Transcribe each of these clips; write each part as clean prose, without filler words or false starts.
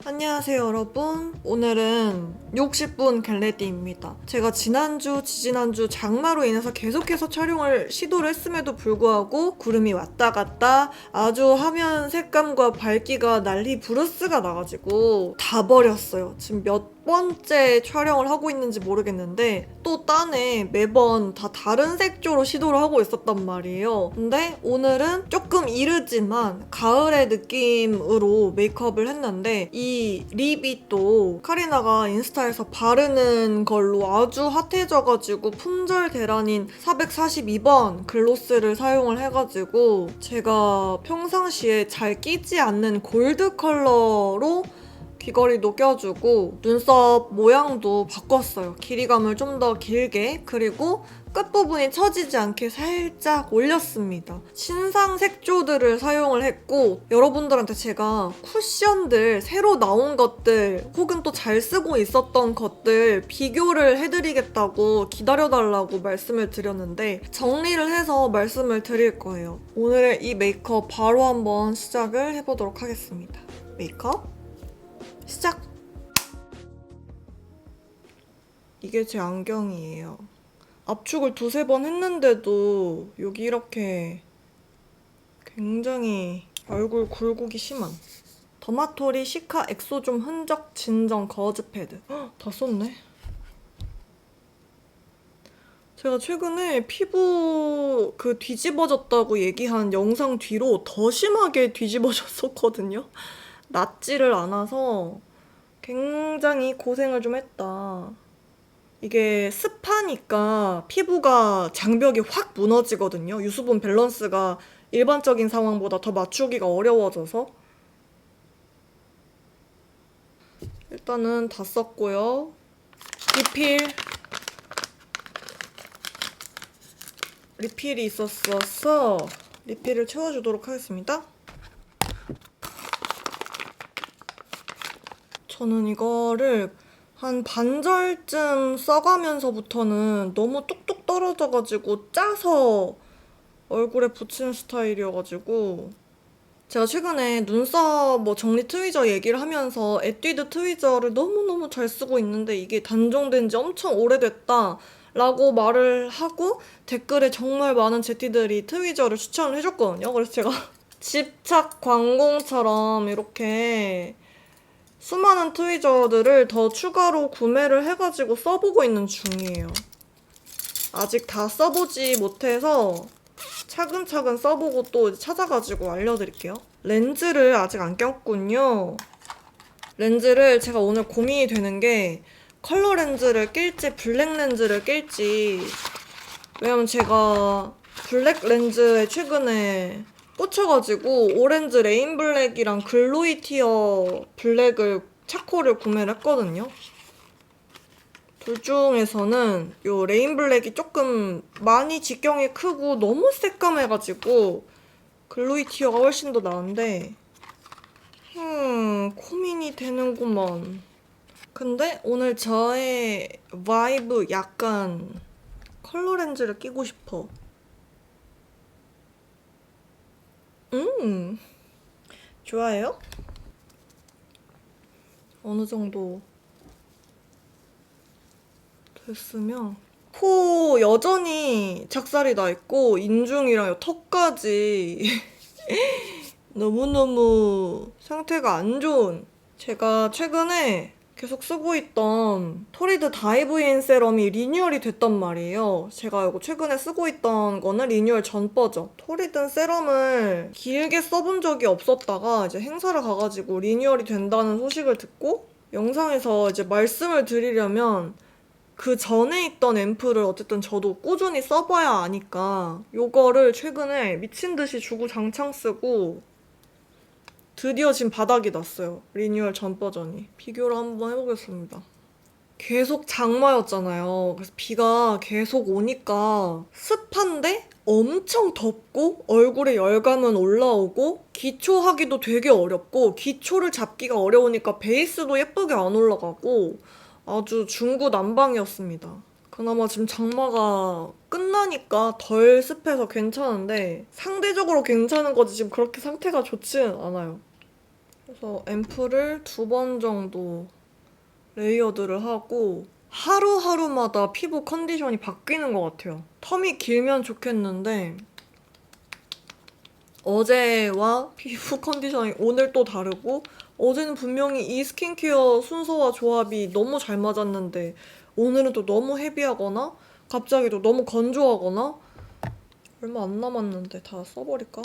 안녕하세요 여러분. 오늘은 60분 겟레디입니다. 제가 지난주, 지지난주 장마로 인해서 계속해서 촬영을 시도를 했음에도 불구하고 구름이 왔다 갔다 아주 화면 색감과 밝기가 난리 부르스가 나가지고 다 버렸어요. 지금 몇 번째 촬영을 하고 있는지 모르겠는데 또 딴에 매번 다 다른 색조로 시도를 하고 있었단 말이에요. 근데 오늘은 조금 이르지만 가을의 느낌으로 메이크업을 했는데 이 립이 또 카리나가 인스타에서 바르는 걸로 아주 핫해져가지고 품절 대란인 442번 글로스를 사용을 해가지고 제가 평상시에 잘 끼지 않는 골드 컬러로 귀걸이도 껴주고 눈썹 모양도 바꿨어요. 길이감을 좀 더 길게, 그리고 끝부분이 처지지 않게 살짝 올렸습니다. 신상 색조들을 사용을 했고 여러분들한테 제가 쿠션들 새로 나온 것들 혹은 또 잘 쓰고 있었던 것들 비교를 해드리겠다고 기다려달라고 말씀을 드렸는데 정리를 해서 말씀을 드릴 거예요. 오늘의 이 메이크업 바로 한번 시작을 해보도록 하겠습니다. 메이크업 시작! 이게 제 안경이에요. 압축을 두세 번 했는데도 여기 이렇게 굉장히 얼굴 굴곡이 심한 더마토리 시카 엑소좀 흔적 진정 거즈 패드. 다 썼네. 제가 최근에 피부 뒤집어졌다고 얘기한 영상 뒤로 더 심하게 뒤집어졌었거든요. 낫지를 않아서 굉장히 고생을 좀 했다. 이게 습하니까 피부가 장벽이 확 무너지거든요. 유수분 밸런스가 일반적인 상황보다 더 맞추기가 어려워져서. 일단은 다 썼고요. 리필이 있었어서 리필을 채워주도록 하겠습니다. 저는 이거를 한 반절쯤 써가면서부터는 너무 뚝뚝 떨어져가지고 짜서 얼굴에 붙이는 스타일이어가지고 제가 최근에 눈썹 정리 트위저 얘기를 하면서 에뛰드 트위저를 너무너무 잘 쓰고 있는데 이게 단종된 지 엄청 오래됐다 라고 말을 하고 댓글에 정말 많은 제티들이 트위저를 추천을 해줬거든요. 그래서 제가 집착 관공처럼 이렇게 수많은 트위저들을 더 추가로 구매를 해가지고 써보고 있는 중이에요. 아직 다 써보지 못해서 차근차근 써보고 또 찾아가지고 알려드릴게요. 렌즈를 아직 안 꼈군요. 렌즈를 제가 오늘 고민이 되는 게 컬러 렌즈를 낄지 블랙 렌즈를 낄지, 왜냐면 제가 블랙 렌즈에 최근에 꽂혀가지고 오렌지 레인 블랙이랑 글로이 티어 블랙을 차코를 구매를 했거든요. 둘 중에서는 요 레인 블랙이 조금 많이 직경이 크고 너무 새까매가지고 글로이 티어가 훨씬 더 나은데 고민이 되는구먼. 근데 오늘 저의 바이브 약간 컬러 렌즈를 끼고 싶어. 좋아해요? 어느 정도 됐으면 코 여전히 작살이 나 있고 인중이랑 턱까지 너무너무 상태가 안 좋은, 제가 최근에 계속 쓰고 있던 토리드 다이브인 세럼이 리뉴얼이 됐단 말이에요. 제가 이거 최근에 쓰고 있던 거는 리뉴얼 전 버전. 토리드 세럼을 길게 써본 적이 없었다가 이제 행사를 가가지고 리뉴얼이 된다는 소식을 듣고 영상에서 이제 말씀을 드리려면 그 전에 있던 앰플을 어쨌든 저도 꾸준히 써봐야 아니까 요거를 최근에 미친 듯이 주구장창 쓰고 드디어 지금 바닥이 났어요. 리뉴얼 전 버전이. 비교를 한번 해보겠습니다. 계속 장마였잖아요. 그래서 비가 계속 오니까 습한데 엄청 덥고 얼굴에 열감은 올라오고 기초하기도 되게 어렵고 기초를 잡기가 어려우니까 베이스도 예쁘게 안 올라가고 아주 중구난방이었습니다. 그나마 지금 장마가 끝나니까 덜 습해서 괜찮은데 상대적으로 괜찮은 거지 지금 그렇게 상태가 좋지는 않아요. 그래서 앰플을 2번 정도 레이어드를 하고 하루하루마다 피부 컨디션이 바뀌는 것 같아요. 텀이 길면 좋겠는데 어제와 피부 컨디션이 오늘 또 다르고 어제는 분명히 이 스킨케어 순서와 조합이 너무 잘 맞았는데 오늘은 또 너무 헤비하거나 갑자기 또 너무 건조하거나 얼마 안 남았는데 다 써버릴까?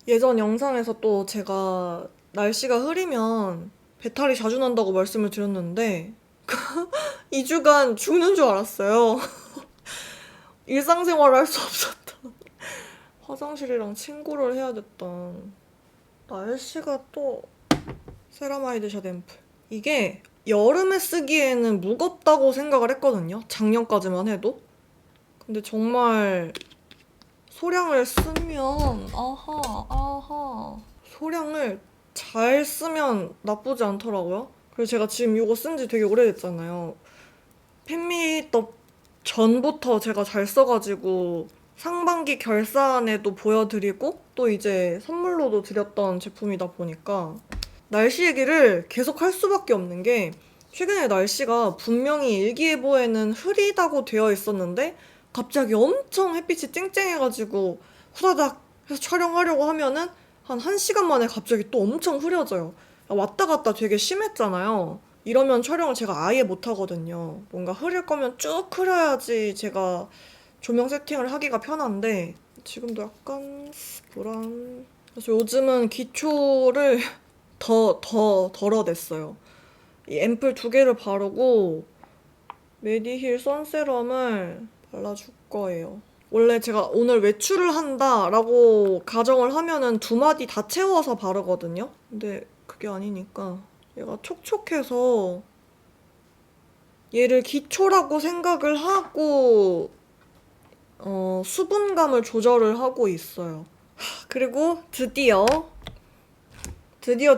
예전 영상에서 또 제가 날씨가 흐리면 배탈이 자주 난다고 말씀을 드렸는데 2주간 죽는 줄 알았어요. 일상생활을 할 수 없었다. 화장실이랑 친구를 해야 됐다. 날씨가 또 세라마이드 샷 앰플. 이게 여름에 쓰기에는 무겁다고 생각을 했거든요. 작년까지만 해도. 근데 정말 소량을 쓰면 소량을 잘 쓰면 나쁘지 않더라고요. 그래서 제가 지금 이거 쓴 지 되게 오래됐잖아요. 팬미업 전부터 제가 잘 써가지고 상반기 결산에도 보여드리고 또 이제 선물로도 드렸던 제품이다 보니까 날씨 얘기를 계속 할 수밖에 없는 게 최근에 날씨가 분명히 일기예보에는 흐리다고 되어 있었는데 갑자기 엄청 햇빛이 쨍쨍해가지고 후다닥 해서 촬영하려고 하면은 한 1시간 만에 갑자기 또 엄청 흐려져요. 왔다 갔다 되게 심했잖아요. 이러면 촬영을 제가 아예 못하거든요. 뭔가 흐릴 거면 쭉 흐려야지 제가 조명 세팅을 하기가 편한데 지금도 약간 불안. 그래서 요즘은 기초를 더 덜어냈어요. 이 앰플 2개를 바르고 메디힐 선세럼을 발라줄 거예요. 원래 제가 오늘 외출을 한다라고 가정을 하면은 2마디 다 채워서 바르거든요. 근데 그게 아니니까 얘가 촉촉해서 얘를 기초라고 생각을 하고 수분감을 조절을 하고 있어요. 그리고 드디어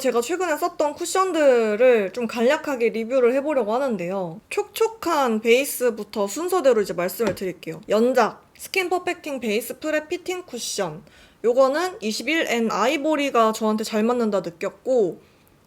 제가 최근에 썼던 쿠션들을 좀 간략하게 리뷰를 해보려고 하는데요. 촉촉한 베이스부터 순서대로 이제 말씀을 드릴게요. 연작 스킨 퍼펙팅 베이스 프레 피팅 쿠션. 요거는 21N 아이보리가 저한테 잘 맞는다 느꼈고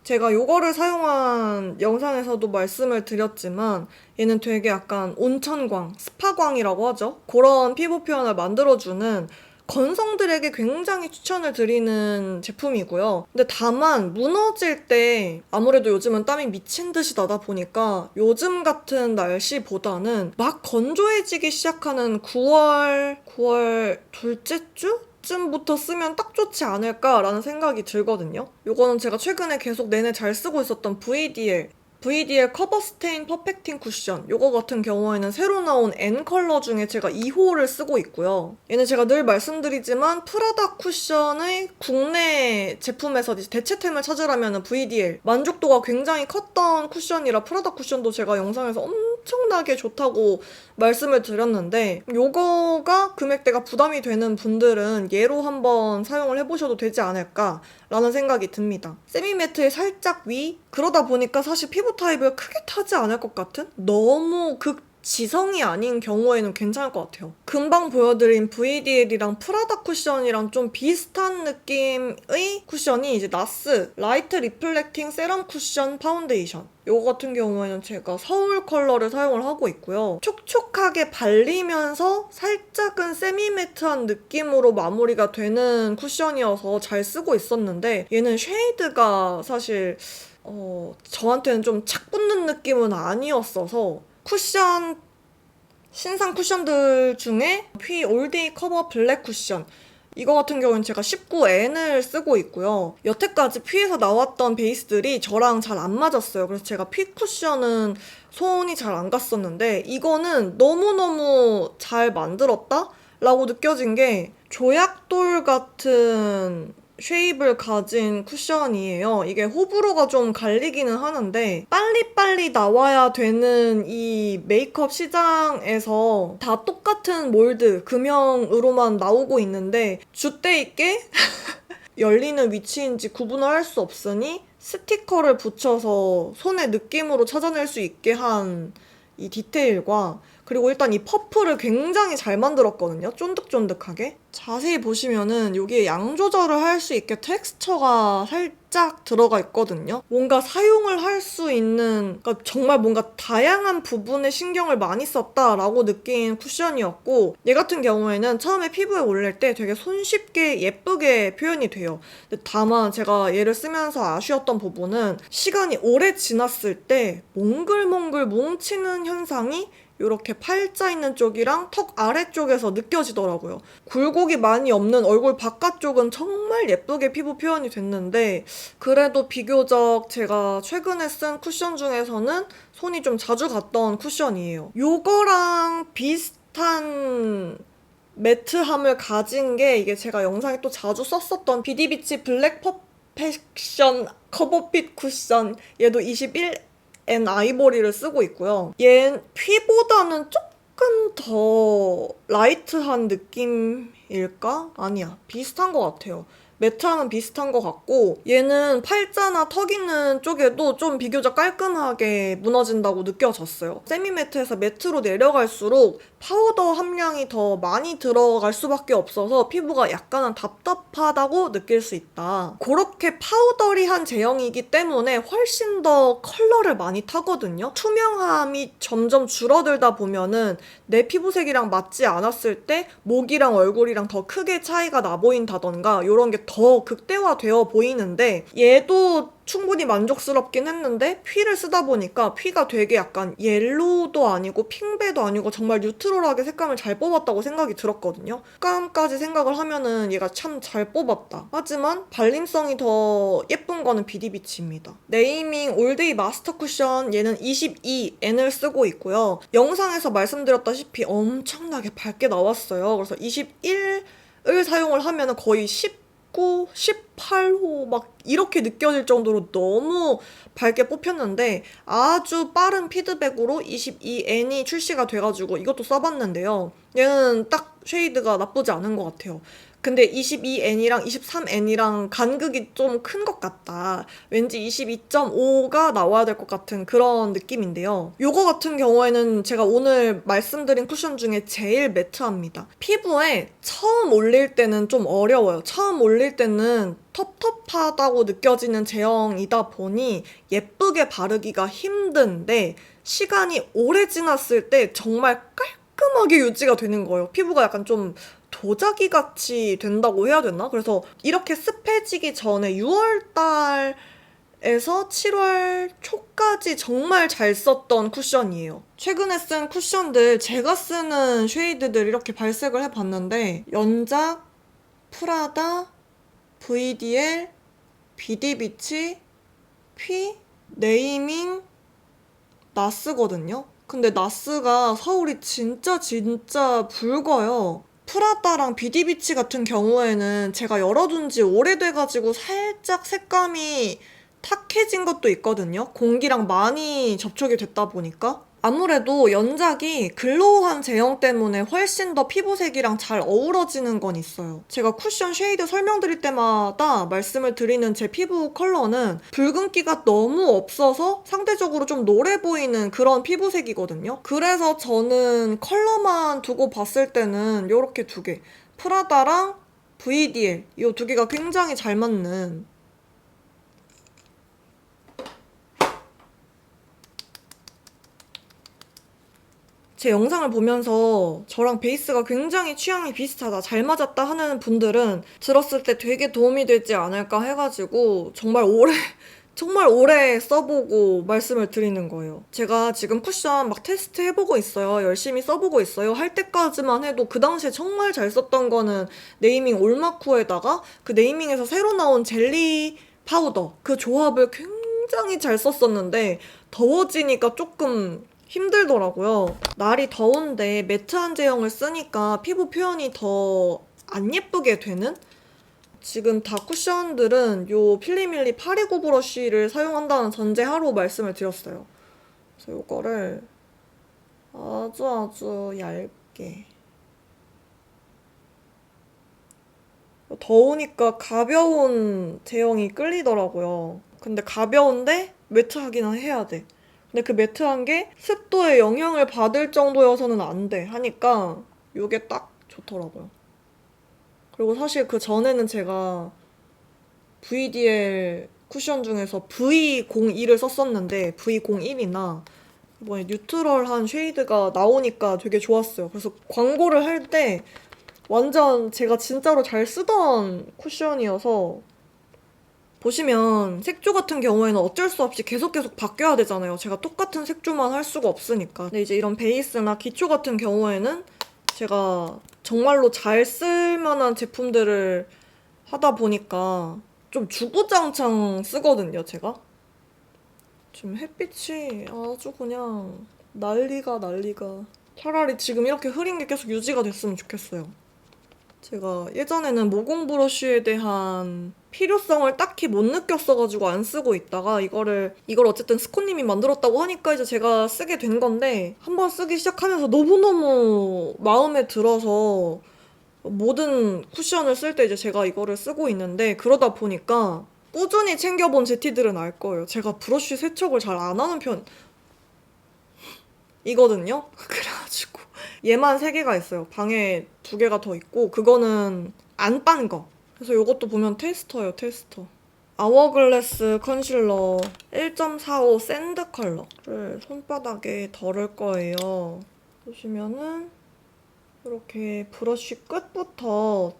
제가 요거를 사용한 영상에서도 말씀을 드렸지만 얘는 되게 약간 온천광, 스파광이라고 하죠. 그런 피부 표현을 만들어주는 건성들에게 굉장히 추천을 드리는 제품이고요. 근데 다만 무너질 때 아무래도 요즘은 땀이 미친 듯이 나다 보니까 요즘 같은 날씨보다는 막 건조해지기 시작하는 9월 둘째 주? 쯤부터 쓰면 딱 좋지 않을까라는 생각이 들거든요. 요거는 제가 최근에 계속 내내 잘 쓰고 있었던 VDL 커버 스테인 퍼펙팅 쿠션. 요거 같은 경우에는 새로 나온 N 컬러 중에 제가 2호를 쓰고 있고요. 얘는 제가 늘 말씀드리지만 프라다 쿠션의 국내 제품에서 대체템을 찾으라면 VDL 만족도가 굉장히 컸던 쿠션이라 프라다 쿠션도 제가 영상에서 엄청나게 좋다고 말씀을 드렸는데 요거가 금액대가 부담이 되는 분들은 얘로 한번 사용을 해보셔도 되지 않을까라는 생각이 듭니다. 세미매트의 살짝 위? 그러다 보니까 사실 피부 타입을 크게 타지 않을 것 같은? 너무 지성이 아닌 경우에는 괜찮을 것 같아요. 금방 보여드린 VDL이랑 프라다 쿠션이랑 좀 비슷한 느낌의 쿠션이 이제 나스 라이트 리플렉팅 세럼 쿠션 파운데이션. 요거 같은 경우에는 제가 서울 컬러를 사용을 하고 있고요. 촉촉하게 발리면서 살짝은 세미매트한 느낌으로 마무리가 되는 쿠션이어서 잘 쓰고 있었는데 얘는 쉐이드가 사실 저한테는 좀 착 붙는 느낌은 아니었어서 쿠션 신상 쿠션들 중에 피 올데이 커버 블랙 쿠션 이거 같은 경우는 제가 19N을 쓰고 있고요. 여태까지 퓨에서 나왔던 베이스들이 저랑 잘 안 맞았어요. 그래서 제가 퓨 쿠션은 손이 잘 안 갔었는데 이거는 너무너무 잘 만들었다? 라고 느껴진 게 조약돌 같은 쉐입을 가진 쿠션이에요. 이게 호불호가 좀 갈리기는 하는데 빨리빨리 나와야 되는 이 메이크업 시장에서 다 똑같은 몰드, 금형으로만 나오고 있는데 줏대 있게 열리는 위치인지 구분을 할 수 없으니 스티커를 붙여서 손의 느낌으로 찾아낼 수 있게 한 이 디테일과 그리고 일단 이 퍼프를 굉장히 잘 만들었거든요. 쫀득쫀득하게. 자세히 보시면은 여기에 양 조절을 할 수 있게 텍스처가 살짝 들어가 있거든요. 뭔가 사용을 할 수 있는, 그러니까 정말 뭔가 다양한 부분에 신경을 많이 썼다라고 느낀 쿠션이었고, 얘 같은 경우에는 처음에 피부에 올릴 때 되게 손쉽게 예쁘게 표현이 돼요. 근데 다만 제가 얘를 쓰면서 아쉬웠던 부분은 시간이 오래 지났을 때 몽글몽글 뭉치는 현상이 이렇게 팔자 있는 쪽이랑 턱 아래쪽에서 느껴지더라고요. 굴곡이 많이 없는 얼굴 바깥쪽은 정말 예쁘게 피부 표현이 됐는데, 그래도 비교적 제가 최근에 쓴 쿠션 중에서는 손이 좀 자주 갔던 쿠션이에요. 요거랑 비슷한 매트함을 가진 게 이게 제가 영상에 또 자주 썼었던 비디비치 블랙 퍼펙션 커버핏 쿠션, 얘도 21N 아이보리를 쓰고 있고요. 얘 피보다는 조금 더 라이트한 느낌일까? 아니야, 비슷한 것 같아요. 매트함은 비슷한 것 같고, 얘는 팔자나 턱 있는 쪽에도 좀 비교적 깔끔하게 무너진다고 느껴졌어요. 세미매트에서 매트로 내려갈수록 파우더 함량이 더 많이 들어갈 수밖에 없어서 피부가 약간은 답답하다고 느낄 수 있다. 그렇게 파우더리한 제형이기 때문에 훨씬 더 컬러를 많이 타거든요. 투명함이 점점 줄어들다 보면은 내 피부색이랑 맞지 않았을 때 목이랑 얼굴이랑 더 크게 차이가 나 보인다던가 이런 게 더 극대화되어 보이는데, 얘도 충분히 만족스럽긴 했는데 퓨를 쓰다 보니까 퓨가 되게 약간 옐로우도 아니고 핑베도 아니고 정말 뉴트럴하게 색감을 잘 뽑았다고 생각이 들었거든요. 색감까지 생각을 하면은 얘가 참 잘 뽑았다. 하지만 발림성이 더 예쁜 거는 비디비치입니다. 네이밍 올데이 마스터 쿠션, 얘는 22N을 쓰고 있고요. 영상에서 말씀드렸다시피 엄청나게 밝게 나왔어요. 그래서 21을 사용을 하면 거의 19, 18호 막 이렇게 느껴질 정도로 너무 밝게 뽑혔는데, 아주 빠른 피드백으로 22N이 출시가 돼가지고 이것도 써봤는데요. 얘는 딱 쉐이드가 나쁘지 않은 것 같아요. 근데 22N이랑 23N이랑 간극이 좀 큰 것 같다. 왠지 22.5가 나와야 될 것 같은 그런 느낌인데요. 요거 같은 경우에는 제가 오늘 말씀드린 쿠션 중에 제일 매트합니다. 피부에 처음 올릴 때는 좀 어려워요. 처음 올릴 때는 텁텁하다고 느껴지는 제형이다 보니 예쁘게 바르기가 힘든데, 시간이 오래 지났을 때 정말 깔끔하게 유지가 되는 거예요. 피부가 약간 좀 도자기 같이 된다고 해야 되나? 그래서 이렇게 습해지기 전에 6월달에서 7월 초까지 정말 잘 썼던 쿠션이에요. 최근에 쓴 쿠션들, 제가 쓰는 쉐이드들 이렇게 발색을 해봤는데, 연작, 프라다, VDL, 비디비치, 퓨, 네이밍, 나스거든요. 근데 나스가 서울이 진짜 붉어요. 프라다랑 비디비치 같은 경우에는 제가 열어둔 지 오래돼가지고 살짝 색감이 탁해진 것도 있거든요. 공기랑 많이 접촉이 됐다 보니까. 아무래도 연작이 글로우한 제형 때문에 훨씬 더 피부색이랑 잘 어우러지는 건 있어요. 제가 쿠션 쉐이드 설명드릴 때마다 말씀을 드리는 제 피부 컬러는 붉은기가 너무 없어서 상대적으로 좀 노래 보이는 그런 피부색이거든요. 그래서 저는 컬러만 두고 봤을 때는 이렇게 두 개, 프라다랑 VDL, 이 두 개가 굉장히 잘 맞는, 제 영상을 보면서 저랑 베이스가 굉장히 취향이 비슷하다, 잘 맞았다 하는 분들은 들었을 때 되게 도움이 되지 않을까 해가지고 정말 오래 써보고 말씀을 드리는 거예요. 제가 지금 쿠션 막 테스트 해보고 있어요. 열심히 써보고 있어요. 할 때까지만 해도 그 당시에 정말 잘 썼던 거는 네이밍 올마쿠에다가 그 네이밍에서 새로 나온 젤리 파우더, 그 조합을 굉장히 잘 썼었는데 더워지니까 조금 힘들더라고요. 날이 더운데 매트한 제형을 쓰니까 피부 표현이 더 안 예쁘게 되는? 지금 다 쿠션들은 요 필리밀리 829 브러쉬를 사용한다는 전제하로 말씀을 드렸어요. 그래서 요거를 아주 얇게. 더우니까 가벼운 제형이 끌리더라고요. 근데 가벼운데 매트하기는 해야 돼. 근데 그 매트한 게 습도에 영향을 받을 정도여서는 안 돼 하니까 이게 딱 좋더라고요. 그리고 사실 그 전에는 제가 VDL 쿠션 중에서 V01을 썼었는데 V01이나 이번에 뉴트럴한 쉐이드가 나오니까 되게 좋았어요. 그래서 광고를 할 때 완전 제가 진짜로 잘 쓰던 쿠션이어서 보시면 색조 같은 경우에는 어쩔 수 없이 계속 바뀌어야 되잖아요. 제가 똑같은 색조만 할 수가 없으니까. 근데 이제 이런 베이스나 기초 같은 경우에는 제가 정말로 잘 쓸만한 제품들을 하다 보니까 좀 주구장창 쓰거든요, 제가. 지금 햇빛이 아주 그냥 난리가. 차라리 지금 이렇게 흐린 게 계속 유지가 됐으면 좋겠어요. 제가 예전에는 모공 브러쉬에 대한 필요성을 딱히 못 느꼈어가지고 안 쓰고 있다가 이걸 어쨌든 스코님이 만들었다고 하니까 이제 제가 쓰게 된 건데 한번 쓰기 시작하면서 너무너무 마음에 들어서 모든 쿠션을 쓸 때 이제 제가 이거를 쓰고 있는데 그러다 보니까 꾸준히 챙겨본 제티들은 알 거예요. 제가 브러쉬 세척을 잘 안 하는 편이거든요. 그래가지고 얘만 3개가 있어요. 방에 2개가 더 있고 그거는 안 빤 거. 그래서 이것도 보면 테스터예요, 테스터. 아워글래스 컨실러 1.45 샌드 컬러를 손바닥에 덜을 거예요. 보시면은 이렇게 브러쉬 끝부터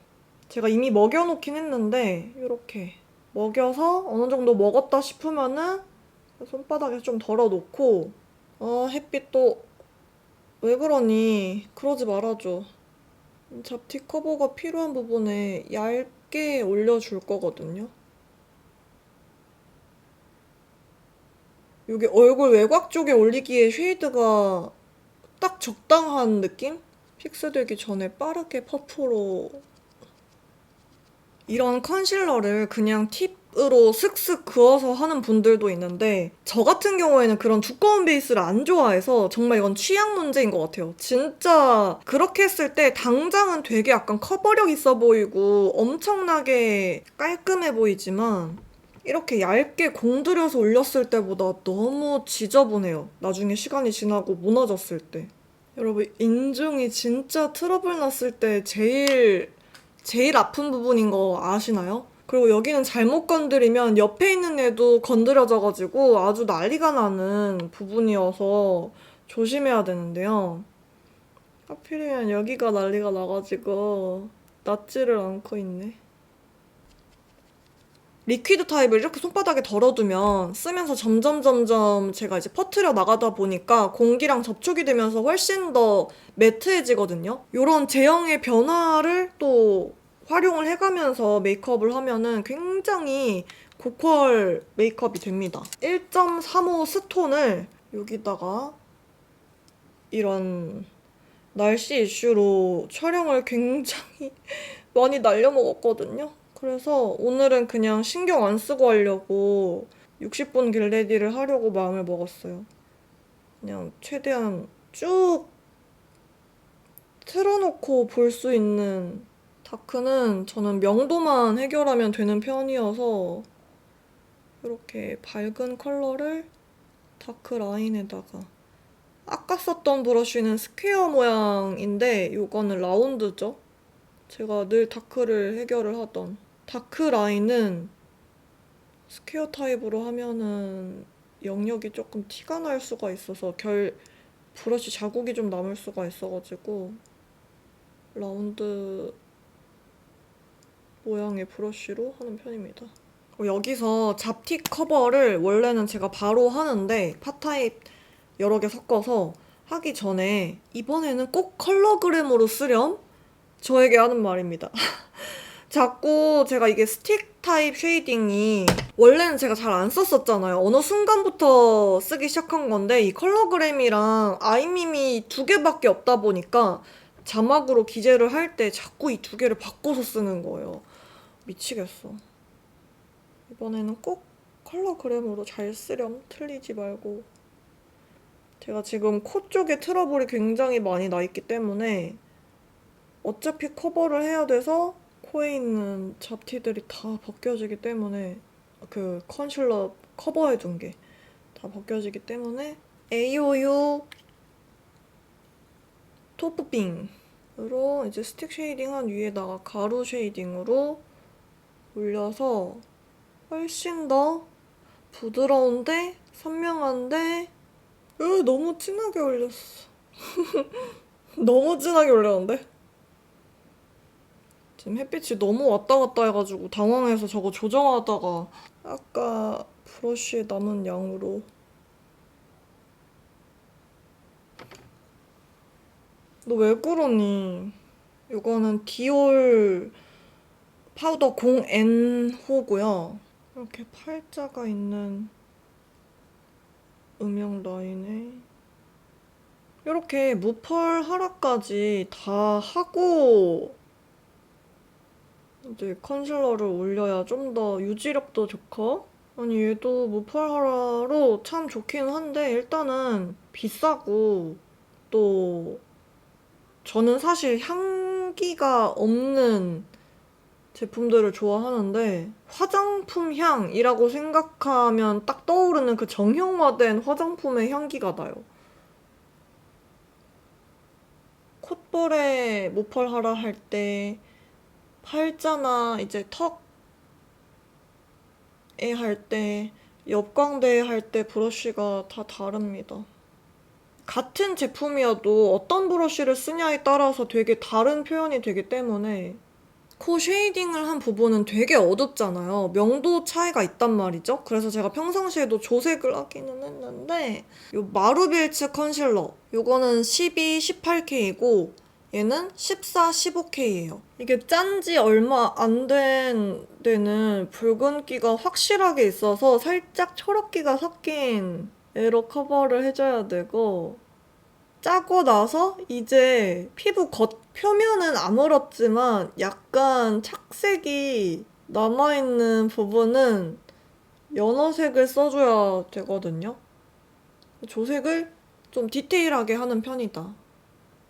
제가 이미 먹여놓긴 했는데 이렇게 먹여서 어느 정도 먹었다 싶으면은 손바닥에 좀 덜어놓고 햇빛 또 왜 그러니? 그러지 말아줘. 잡티 커버가 필요한 부분에 얇게 올려줄 거거든요. 여기 얼굴 외곽 쪽에 올리기에 쉐이드가 딱 적당한 느낌? 픽스되기 전에 빠르게 퍼프로 이런 컨실러를 그냥 팁으로 슥슥 그어서 하는 분들도 있는데 저 같은 경우에는 그런 두꺼운 베이스를 안 좋아해서 정말 이건 취향 문제인 것 같아요. 진짜 그렇게 했을 때 당장은 되게 약간 커버력 있어 보이고 엄청나게 깔끔해 보이지만 이렇게 얇게 공들여서 올렸을 때보다 너무 지저분해요. 나중에 시간이 지나고 무너졌을 때. 여러분 인중이 진짜 트러블 났을 때 제일 아픈 부분인 거 아시나요? 그리고 여기는 잘못 건드리면 옆에 있는 애도 건드려져가지고 아주 난리가 나는 부분이어서 조심해야 되는데요. 하필이면 여기가 난리가 나가지고 낫지를 않고 있네. 리퀴드 타입을 이렇게 손바닥에 덜어두면 쓰면서 점점 제가 이제 퍼트려 나가다 보니까 공기랑 접촉이 되면서 훨씬 더 매트해지거든요. 이런 제형의 변화를 또 활용을 해가면서 메이크업을 하면은 굉장히 고퀄 메이크업이 됩니다. 1.35 스톤을 여기다가 이런 날씨 이슈로 촬영을 굉장히 많이 날려먹었거든요. 그래서 오늘은 그냥 신경 안 쓰고 하려고 60분 겟레디를 하려고 마음을 먹었어요. 그냥 최대한 쭉 틀어놓고 볼 수 있는 다크는 저는 명도만 해결하면 되는 편이어서 이렇게 밝은 컬러를 다크 라인에다가 아까 썼던 브러쉬는 스퀘어 모양인데 이거는 라운드죠. 제가 늘 다크를 해결을 하던 다크 라인은 스퀘어 타입으로 하면은 영역이 조금 티가 날 수가 있어서 브러쉬 자국이 좀 남을 수가 있어가지고 라운드 모양의 브러쉬로 하는 편입니다. 여기서 잡티 커버를 원래는 제가 바로 하는데 팟타입 여러 개 섞어서 하기 전에 이번에는 꼭 컬러그램으로 쓰렴? 저에게 하는 말입니다. 자꾸 제가 이게 스틱 타입 쉐이딩이 원래는 제가 잘 안 썼었잖아요. 어느 순간부터 쓰기 시작한 건데 이 컬러그램이랑 아이미미 2개밖에 없다 보니까 자막으로 기재를 할 때 자꾸 이 2개를 바꿔서 쓰는 거예요. 미치겠어. 이번에는 꼭 컬러그램으로 잘 쓰렴. 틀리지 말고. 제가 지금 코 쪽에 트러블이 굉장히 많이 나 있기 때문에 어차피 커버를 해야 돼서 코에 있는 잡티들이 다 벗겨지기 때문에 그 컨실러 커버해둔 게 다 벗겨지기 때문에 AOU 토프빙으로 이제 스틱 쉐이딩한 위에다가 가루 쉐이딩으로 올려서 훨씬 더 부드러운데 선명한데 너무 진하게 올렸어. 너무 진하게 올렸는데? 지금 햇빛이 너무 왔다 갔다 해가지고 당황해서 저거 조정하다가 아까 브러쉬에 남은 양으로. 너 왜 그러니? 이거는 디올 파우더 0N호고요. 이렇게 팔자가 있는 음영 라인에 이렇게 무펄 하라까지 다 하고 이제 컨실러를 올려야 좀 더 유지력도 좋고. 아니 얘도 무펄 하라로 참 좋긴 한데 일단은 비싸고, 또 저는 사실 향기가 없는 제품들을 좋아하는데 화장품 향이라고 생각하면 딱 떠오르는 그 정형화된 화장품의 향기가 나요. 콧볼에 모펄하라 할 때, 팔자나 이제 턱에 할 때, 옆광대에 할 때 브러쉬가 다 다릅니다. 같은 제품이어도 어떤 브러쉬를 쓰냐에 따라서 되게 다른 표현이 되기 때문에. 코 쉐이딩을 한 부분은 되게 어둡잖아요. 명도 차이가 있단 말이죠. 그래서 제가 평상시에도 조색을 하기는 했는데, 요 마루빌츠 컨실러, 요거는 12, 18K이고 얘는 14, 15K예요. 이게 짠지 얼마 안 된 데는 붉은기가 확실하게 있어서 살짝 초록기가 섞인 애로 커버를 해줘야 되고, 짜고 나서 이제 피부 겉 표면은 안 얼었지만 약간 착색이 남아있는 부분은 연어색을 써줘야 되거든요. 조색을 좀 디테일하게 하는 편이다.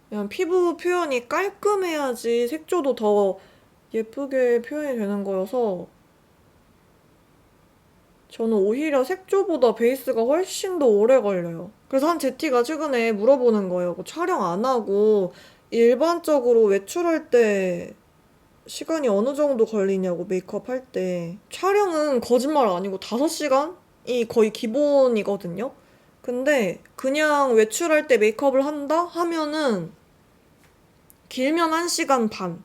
그냥 피부 표현이 깔끔해야지 색조도 더 예쁘게 표현이 되는 거여서 저는 오히려 색조보다 베이스가 훨씬 더 오래 걸려요. 그래서 한 제티가 최근에 물어보는 거예요. 뭐 촬영 안 하고 일반적으로 외출할 때 시간이 어느 정도 걸리냐고, 메이크업 할 때. 촬영은 거짓말 아니고 5시간이 거의 기본이거든요. 근데 그냥 외출할 때 메이크업을 한다 하면은 길면 1시간 반.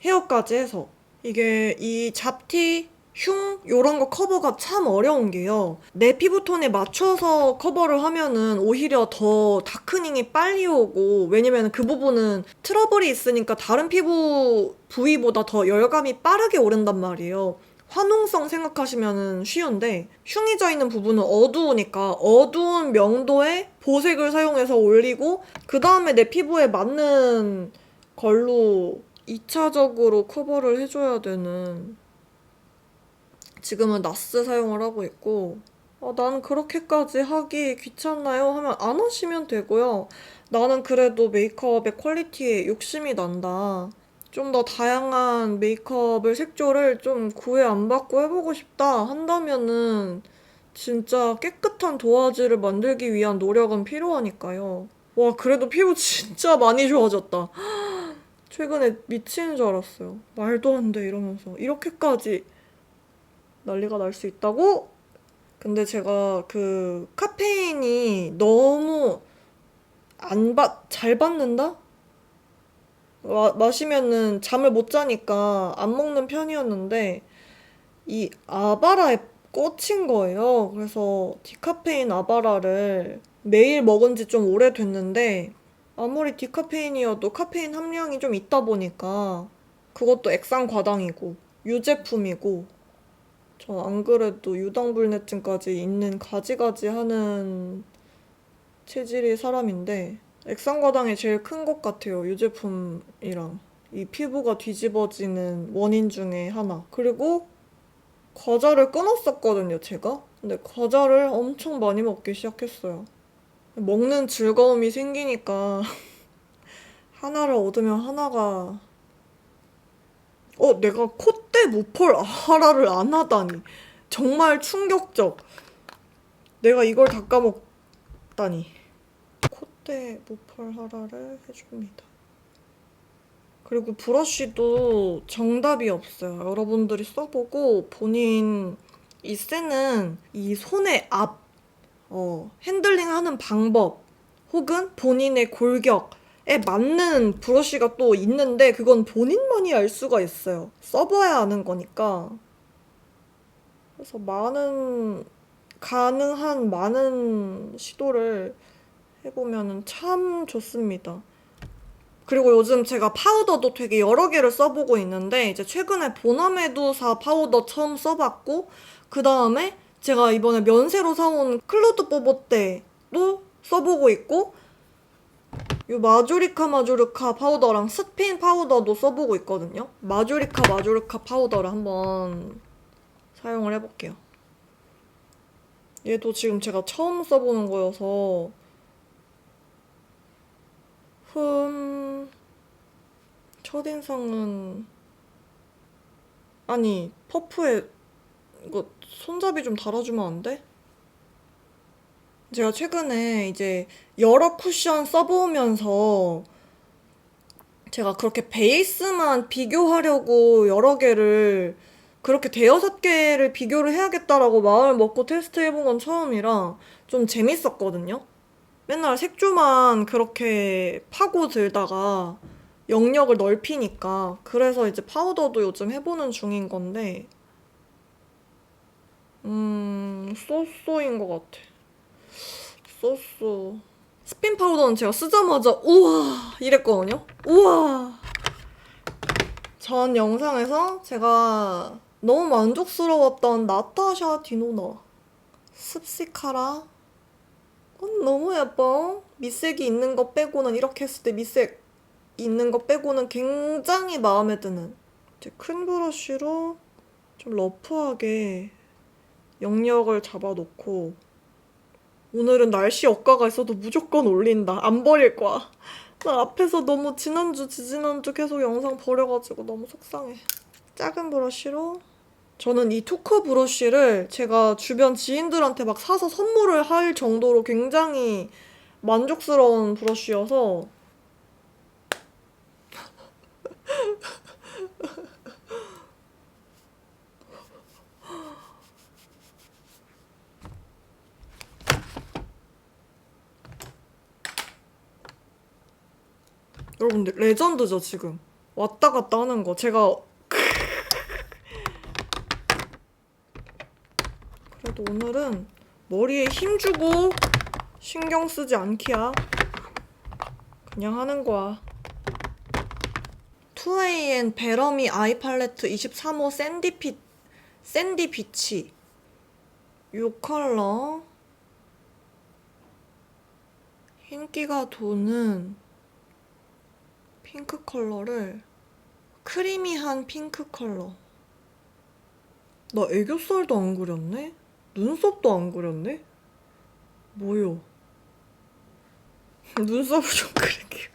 헤어까지 해서. 이게 이 잡티, 흉 요런 거 커버가 참 어려운 게요. 내 피부톤에 맞춰서 커버를 하면은 오히려 더 다크닝이 빨리 오고, 왜냐면 그 부분은 트러블이 있으니까 다른 피부 부위보다 더 열감이 빠르게 오른단 말이에요. 화농성 생각하시면은 쉬운데, 흉이 져 있는 부분은 어두우니까 어두운 명도에 보색을 사용해서 올리고 그 다음에 내 피부에 맞는 걸로 2차적으로 커버를 해줘야 되는. 지금은 나스 사용을 하고 있고, 나는 그렇게까지 하기 귀찮나요? 하면 안 하시면 되고요. 나는 그래도 메이크업의 퀄리티에 욕심이 난다. 좀 더 다양한 메이크업을, 색조를 좀 구애 안 받고 해보고 싶다 한다면은 진짜 깨끗한 도화지를 만들기 위한 노력은 필요하니까요. 와, 그래도 피부 진짜 많이 좋아졌다. 최근에 미치는 줄 알았어요. 말도 안 돼 이러면서 이렇게까지 난리가 날 수 있다고? 근데 제가 그 카페인이 너무 잘 받는다? 마시면은 잠을 못 자니까 안 먹는 편이었는데 이 아바라에 꽂힌 거예요. 그래서 디카페인 아바라를 매일 먹은 지 좀 오래됐는데, 아무리 디카페인이어도 카페인 함량이 좀 있다 보니까 그것도 액상 과당이고 유제품이고, 저 안 그래도 유당불내증까지 있는 가지가지 하는 체질의 사람인데 액상과당이 제일 큰 것 같아요. 유제품이랑 이 피부가 뒤집어지는 원인 중에 하나. 그리고 과자를 끊었었거든요, 제가. 근데 과자를 엄청 많이 먹기 시작했어요. 먹는 즐거움이 생기니까 하나를 얻으면 하나가. 내가 콧대 무펄 아하라를 안 하다니. 정말 충격적. 내가 이걸 다 까먹다니. 콧대 무펄 하라를 해줍니다. 그리고 브러쉬도 정답이 없어요. 여러분들이 써보고 본인 이 쎄는 이 손의 앞, 핸들링하는 방법, 혹은 본인의 골격에 맞는 브러쉬가 또 있는데 그건 본인만이 알 수가 있어요. 써봐야 아는 거니까. 그래서 가능한 많은 시도를 해보면 참 좋습니다. 그리고 요즘 제가 파우더도 되게 여러 개를 써보고 있는데 이제 최근에 보나메두사 파우더 처음 써봤고 그 다음에 제가 이번에 면세로 사온 클로드 뽀뽀떼도 써보고 있고 이 마조리카 파우더랑 스핀 파우더도 써보고 있거든요. 마조리카 파우더를 한번 사용을 해볼게요. 얘도 지금 제가 처음 써보는 거여서 첫인상은 아니 퍼프에 이거 손잡이 좀 달아주면 안 돼? 제가 최근에 이제 여러 쿠션 써보면서 제가 그렇게 베이스만 비교하려고 여러 개를 그렇게 대여섯 개를 비교를 해야겠다라고 마음을 먹고 테스트해본 건 처음이라 좀 재밌었거든요. 맨날 색조만 그렇게 파고들다가 영역을 넓히니까 그래서 이제 파우더도 요즘 해보는 중인 건데 쏘쏘인 것 같아. 쏘쏘. 스핀 파우더는 제가 쓰자마자 우와 이랬거든요. 우와. 전 영상에서 제가 너무 만족스러웠던 나타샤 디노나 습식하라. 너무 예뻐. 밑색이 있는 거 빼고는 이렇게 했을 때 밑색 있는 거 빼고는 굉장히 마음에 드는. 이제 큰 브러쉬로 좀 러프하게 영역을 잡아놓고 오늘은 날씨 억가가 있어도 무조건 올린다. 안 버릴 거야. 나 앞에서 너무 지지난주 계속 영상 버려가지고 너무 속상해. 작은 브러쉬로 저는 이 투커 브러쉬를 제가 주변 지인들한테 막 사서 선물을 할 정도로 굉장히 만족스러운 브러쉬여서 여러분들 레전드죠 지금. 왔다 갔다 하는 거 제가 그래도 오늘은 머리에 힘주고 신경 쓰지 않기야. 그냥 하는 거야. 2AN 베러미 아이 팔레트 23호 샌디 비치 이 컬러 흰기가 도는 핑크 컬러를 크리미한 핑크 컬러. 나 애교살도 안 그렸네? 눈썹도 안 그렸네? 뭐요? 눈썹을 좀 그릴게요.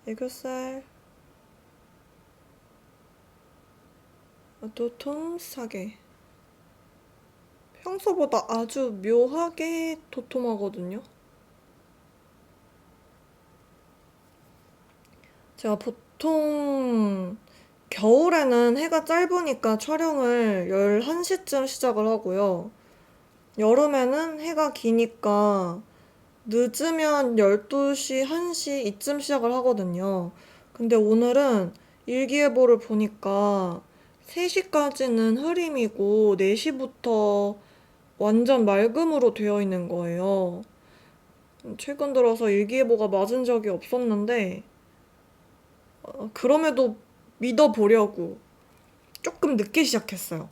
애교살 도톰하게 평소보다 아주 묘하게 도톰하거든요. 제가 보통 겨울에는 해가 짧으니까 촬영을 11시쯤 시작을 하고요. 여름에는 해가 기니까 늦으면 12시, 1시 이쯤 시작을 하거든요. 근데 오늘은 일기예보를 보니까 3시까지는 흐림이고 4시부터 완전 맑음으로 되어 있는 거예요. 최근 들어서 일기예보가 맞은 적이 없었는데 그럼에도 믿어보려고 조금 늦게 시작했어요.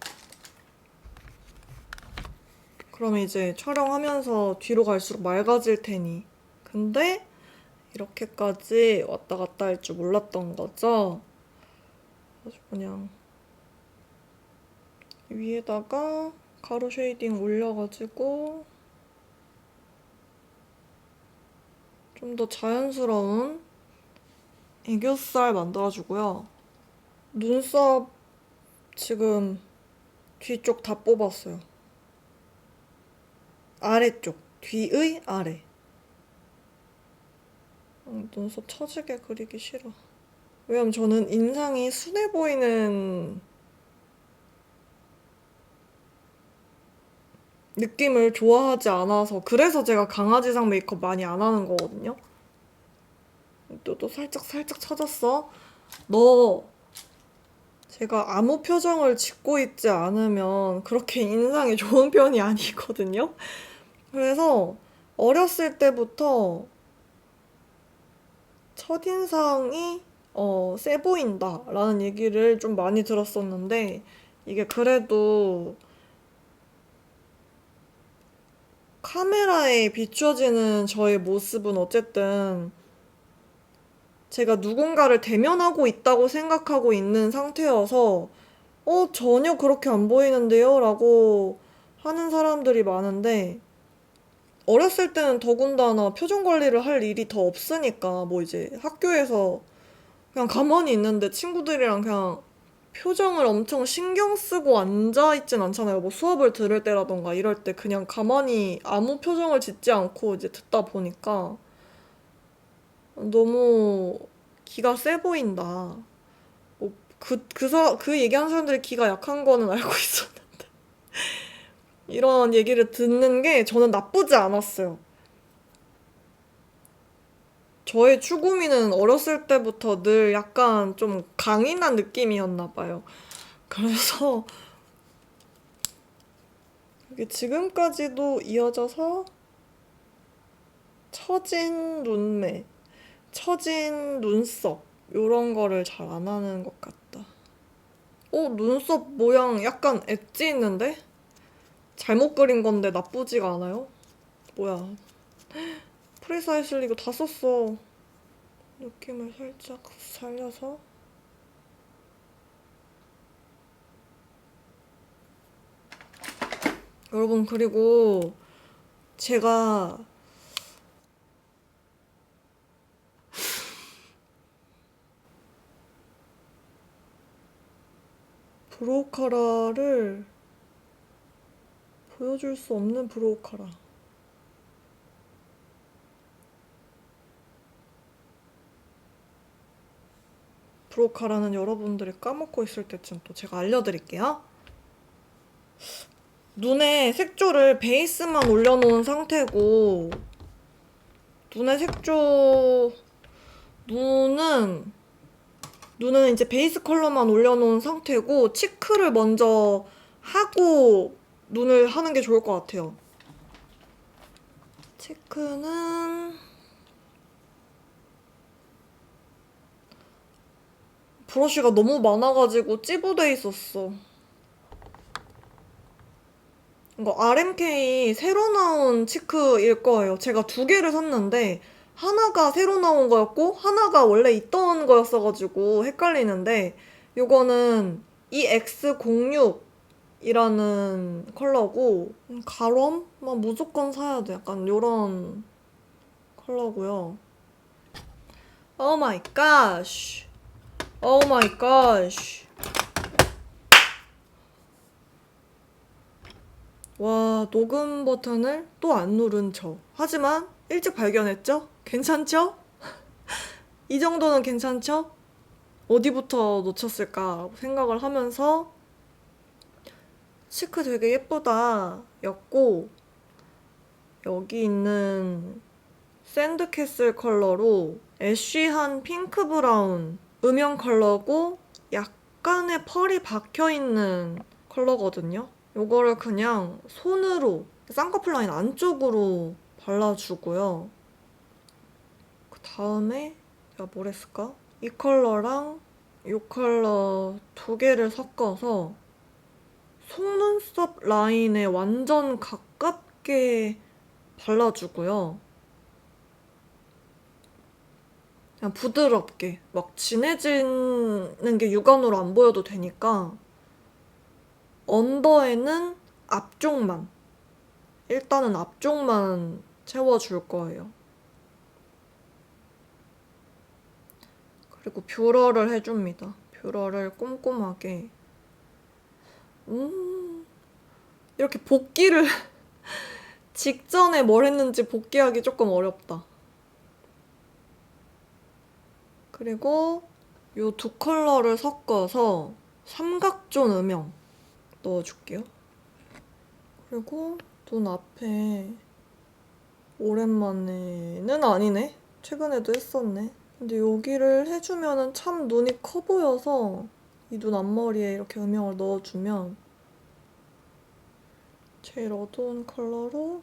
그러면 이제 촬영하면서 뒤로 갈수록 맑아질 테니. 근데 이렇게까지 왔다 갔다 할 줄 몰랐던 거죠. 그래서 그냥 위에다가 가루 쉐이딩 올려가지고 좀 더 자연스러운 애교살 만들어주고요. 눈썹 지금 뒤쪽 다 뽑았어요. 아래쪽, 뒤의 아래. 눈썹 처지게 그리기 싫어. 왜냐면 저는 인상이 순해 보이는 느낌을 좋아하지 않아서 그래서 제가 강아지상 메이크업 많이 안 하는 거거든요. 또 살짝 살짝 찾았어. 너 제가 아무 표정을 짓고 있지 않으면 그렇게 인상이 좋은 편이 아니거든요. 그래서 어렸을 때부터 첫인상이 세 보인다라는 얘기를 좀 많이 들었었는데 이게 그래도 카메라에 비춰지는 저의 모습은 어쨌든 제가 누군가를 대면하고 있다고 생각하고 있는 상태여서 전혀 그렇게 안 보이는데요? 라고 하는 사람들이 많은데 어렸을 때는 더군다나 표정 관리를 할 일이 더 없으니까 뭐 이제 학교에서 그냥 가만히 있는데 친구들이랑 그냥 표정을 엄청 신경 쓰고 앉아 있진 않잖아요. 뭐 수업을 들을 때라던가 이럴 때 그냥 가만히 아무 표정을 짓지 않고 이제 듣다 보니까 너무 기가 세 보인다. 뭐 그 얘기하는 사람들이 기가 약한 거는 알고 있었는데 이런 얘기를 듣는 게 저는 나쁘지 않았어요. 저의 추구미는 어렸을 때부터 늘 약간 좀 강인한 느낌이었나 봐요. 그래서 이게 지금까지도 이어져서 처진 눈매, 처진 눈썹 요런 거를 잘 안 하는 것 같다. 눈썹 모양 약간 엣지 있는데? 잘못 그린 건데 나쁘지가 않아요? 뭐야. 프리사이슬 이거 다 썼어. 느낌을 살짝 살려서. 여러분, 그리고 제가 브로우 카라를 보여줄 수 없는 브로우 카라. 브로우 카라는 여러분들이 까먹고 있을 때쯤 또 제가 알려드릴게요. 눈에 색조를 베이스만 올려놓은 상태고 눈의 색조 눈은 이제 베이스 컬러만 올려놓은 상태고 치크를 먼저 하고 눈을 하는 게 좋을 것 같아요. 치크는 브러쉬가 너무 많아가지고 찌부돼 있었어. 이거 RMK 새로 나온 치크일 거예요. 제가 두 개를 샀는데 하나가 새로 나온 거였고 하나가 원래 있던 거였어가지고 헷갈리는데 요거는 EX06이라는 컬러고 가럼만 무조건 사야 돼. 약간 요런 컬러고요. 오 마이 갓. 오 마이 갓. 와, 녹음 버튼을 또 안 누른 척. 하지만 일찍 발견했죠? 괜찮죠? 이 정도는 괜찮죠? 어디부터 놓쳤을까 생각을 하면서 치크 되게 예쁘다 였고 여기 있는 샌드캐슬 컬러로 애쉬한 핑크 브라운 음영 컬러고 약간의 펄이 박혀있는 컬러거든요. 요거를 그냥 손으로 쌍꺼풀 라인 안쪽으로 발라주고요. 그 다음에 내가 뭘 했을까? 이 컬러랑 이 컬러 두 개를 섞어서 속눈썹 라인에 완전 가깝게 발라주고요. 그냥 부드럽게 막 진해지는 게 육안으로 안 보여도 되니까 언더에는 앞쪽만 일단은 앞쪽만 채워줄 거예요. 그리고 뷰러를 해줍니다. 뷰러를 꼼꼼하게 이렇게 복기를 직전에 뭘 했는지 복기하기 조금 어렵다. 그리고 요 두 컬러를 섞어서 삼각존 음영 넣어줄게요. 그리고 눈 앞에 오랜만에는 아니네. 최근에도 했었네. 근데 여기를 해주면은 참 눈이 커 보여서 이 눈 앞머리에 이렇게 음영을 넣어주면 제일 어두운 컬러로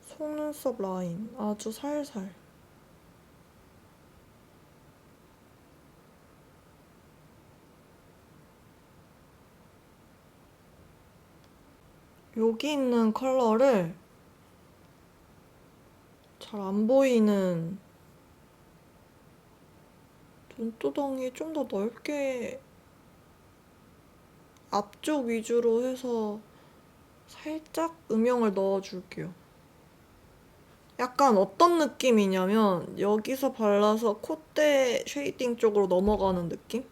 속눈썹 라인 아주 살살. 여기 있는 컬러를 잘 안 보이는 눈두덩이 좀 더 넓게 앞쪽 위주로 해서 살짝 음영을 넣어줄게요. 약간 어떤 느낌이냐면 여기서 발라서 콧대 쉐이딩 쪽으로 넘어가는 느낌?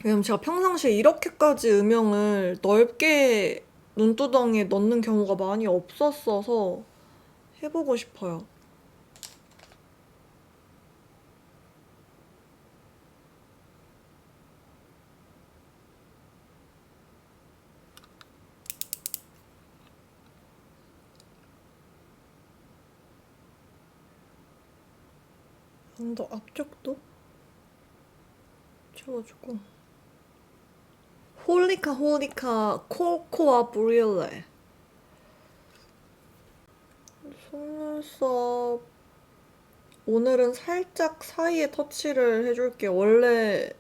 왜냐면 제가 평상시에 이렇게까지 음영을 넓게 눈두덩이에 넣는 경우가 많이 없었어서 해보고 싶어요. 언더 앞쪽도 채워주고. 홀리카 코코아 브릴레. 속눈썹 오늘은 살짝 사이에 터치를 해줄게요. 원래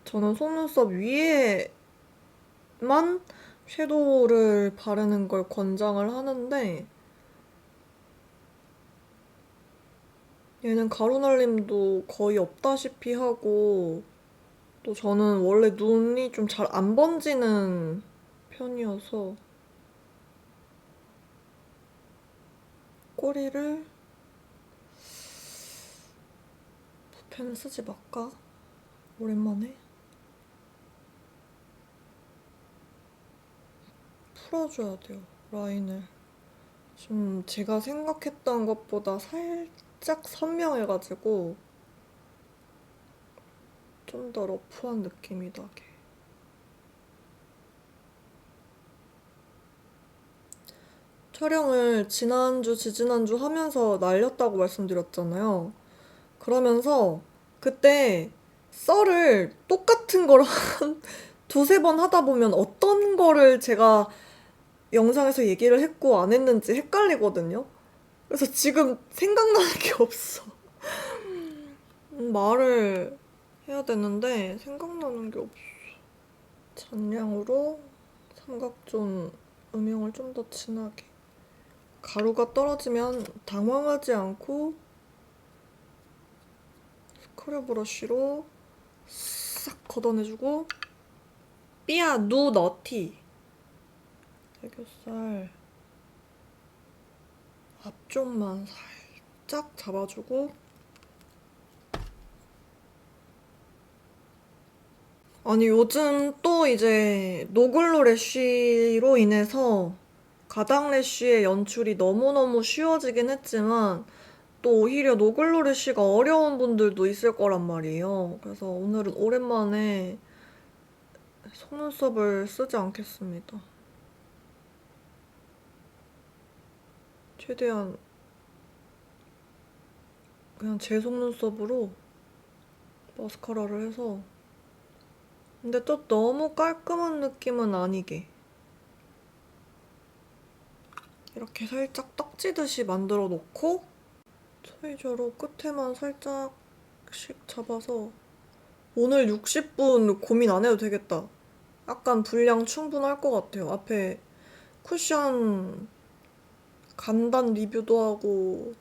저는 속눈썹 위에만 섀도우를 바르는 걸 권장을 하는데 얘는 가루날림도 거의 없다시피 하고 또 저는 원래 눈이 좀 잘 안 번지는 편이어서 꼬리를 붓펜을 쓰지 말까? 오랜만에 풀어줘야 돼요, 라인을. 지금 제가 생각했던 것보다 살짝 선명해가지고 좀 더 러프한 느낌이 나게. 촬영을 지난주, 지지난주 하면서 날렸다고 말씀드렸잖아요. 그러면서 그때 썰을 똑같은 걸 한 두세 번 하다 보면 어떤 거를 제가 영상에서 얘기를 했고 안 했는지 헷갈리거든요. 그래서 지금 생각나는 게 없어. 말을 해야 되는데 생각나는 게 없어. 잔량으로 삼각존 음영을 좀 더 진하게. 가루가 떨어지면 당황하지 않고 스크류 브러쉬로 싹 걷어내주고. 삐아 누 너티. 애교살 앞쪽만 살짝 잡아주고. 아니 요즘 또 이제 노글로 래쉬로 인해서 가당 래쉬의 연출이 너무너무 쉬워지긴 했지만 또 오히려 노글로 래쉬가 어려운 분들도 있을 거란 말이에요. 그래서 오늘은 오랜만에 속눈썹을 쓰지 않겠습니다. 최대한 그냥 제 속눈썹으로 마스카라를 해서. 근데 또 너무 깔끔한 느낌은 아니게 이렇게 살짝 떡지듯이 만들어 놓고 트위저로 끝에만 살짝씩 잡아서. 오늘 60분 고민 안 해도 되겠다. 약간 분량 충분할 것 같아요. 앞에 쿠션 간단 리뷰도 하고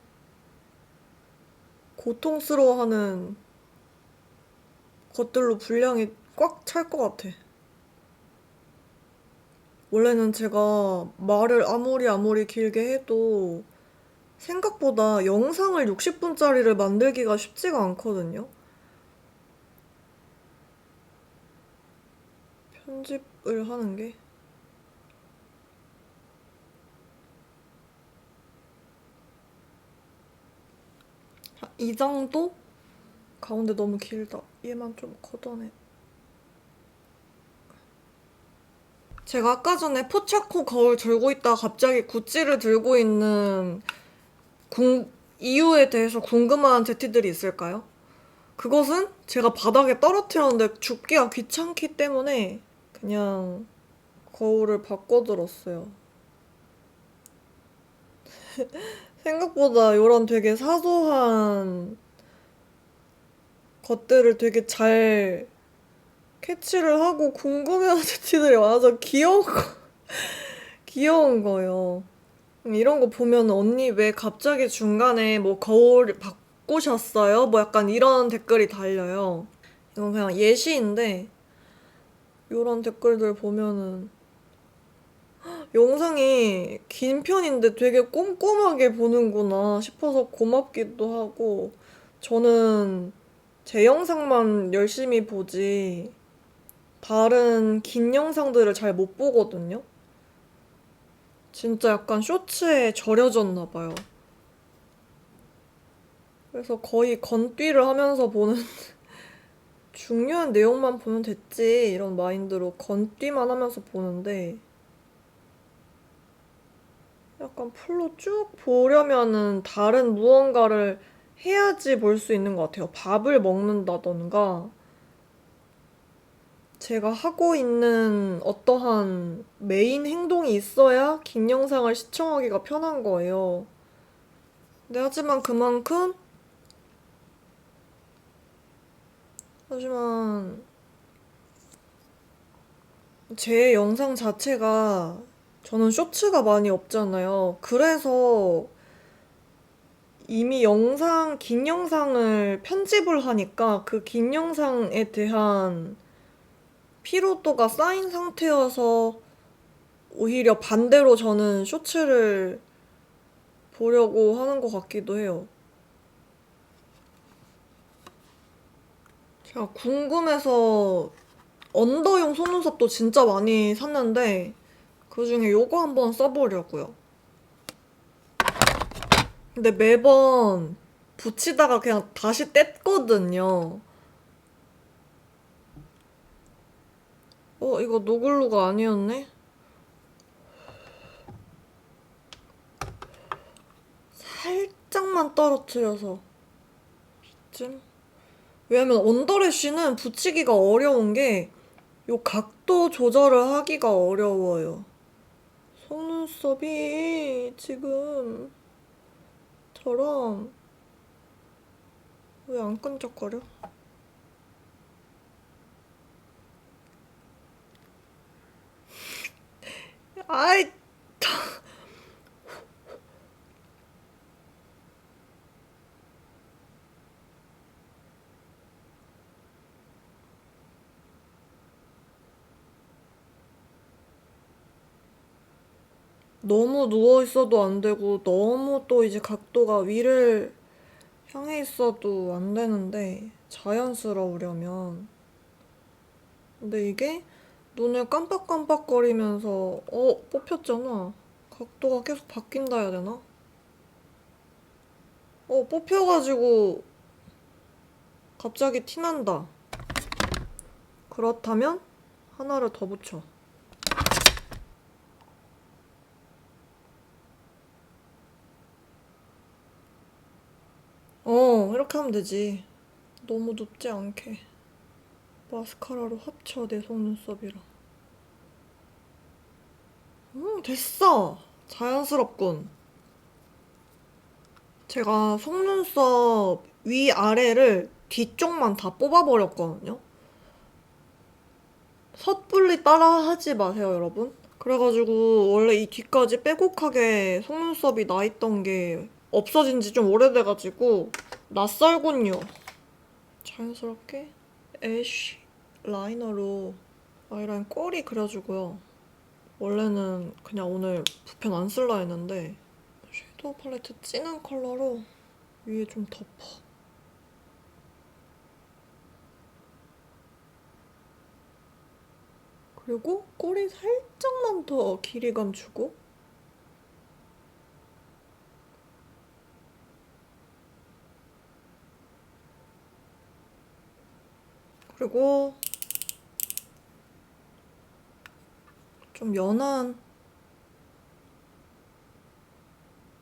고통스러워하는 것들로 분량이 꽉 찰 것 같아. 원래는 제가 말을 아무리 길게 해도 생각보다 영상을 60분짜리를 만들기가 쉽지가 않거든요. 편집을 하는 게. 이 정도? 가운데 너무 길다. 얘만 좀 걷어내. 제가 아까 전에 포차코 거울 들고 있다가 갑자기 구찌를 들고 있는 이유에 대해서 궁금한 제티들이 있을까요? 그것은 제가 바닥에 떨어뜨렸는데 줍기가 귀찮기 때문에 그냥 거울을 바꿔들었어요. 생각보다 이런 되게 사소한 것들을 되게 잘 캐치를 하고 궁금해하는 제티들이 많아서 귀여운 거예요. 이런 거 보면 언니 왜 갑자기 중간에 뭐 거울 바꾸셨어요? 뭐 약간 이런 댓글이 달려요. 이건 그냥 예시인데 이런 댓글들 보면은 영상이 긴 편인데 되게 꼼꼼하게 보는구나 싶어서 고맙기도 하고 저는 제 영상만 열심히 보지 다른 긴 영상들을 잘 못 보거든요. 진짜 약간 쇼츠에 절여졌나 봐요. 그래서 거의 건띠를 하면서 보는 중요한 내용만 보면 됐지 이런 마인드로 건띠만 하면서 보는데 약간 풀로 쭉 보려면은 다른 무언가를 해야지 볼 수 있는 것 같아요. 밥을 먹는다던가 제가 하고 있는 어떠한 메인 행동이 있어야 긴 영상을 시청하기가 편한 거예요. 근데 하지만 제 영상 자체가 저는 쇼츠가 많이 없잖아요. 그래서 이미 긴 영상을 편집을 하니까 그 긴 영상에 대한 피로도가 쌓인 상태여서 오히려 반대로 저는 쇼츠를 보려고 하는 것 같기도 해요. 제가 궁금해서 언더용 속눈썹도 진짜 많이 샀는데 그중에 요거 한번 써보려고요. 근데 매번 붙이다가 그냥 다시 뗐거든요. 이거 노글루가 아니었네? 살짝만 떨어뜨려서 이쯤? 왜냐면 언더래쉬는 붙이기가 어려운 게 요 각도 조절을 하기가 어려워요. 속눈썹이 지금 저랑 왜 안 끈적거려? 아이 너무 누워있어도 안 되고 너무 또 이제 각도가 위를 향해 있어도 안 되는데 자연스러우려면 근데 이게 눈을 깜빡깜빡거리면서 뽑혔잖아. 각도가 계속 바뀐다 해야 되나? 뽑혀가지고 갑자기 티난다. 그렇다면 하나를 더 붙여. 이렇게 하면 되지. 너무 눕지 않게. 마스카라로 합쳐, 내 속눈썹이랑. 됐어. 자연스럽군. 제가 속눈썹 위아래를 뒤쪽만 다 뽑아버렸거든요. 섣불리 따라 하지 마세요, 여러분. 그래가지고 원래 이 뒤까지 빼곡하게 속눈썹이 나있던 게 없어진 지 좀 오래돼가지고 낯설군요. 자연스럽게 애쉬 라이너로 아이라인 꼬리 그려주고요. 원래는 그냥 오늘 붓펜 안 쓸라 했는데 섀도우 팔레트 진한 컬러로 위에 좀 덮어. 그리고 꼬리 살짝만 더 길이감 주고 그리고 좀 연한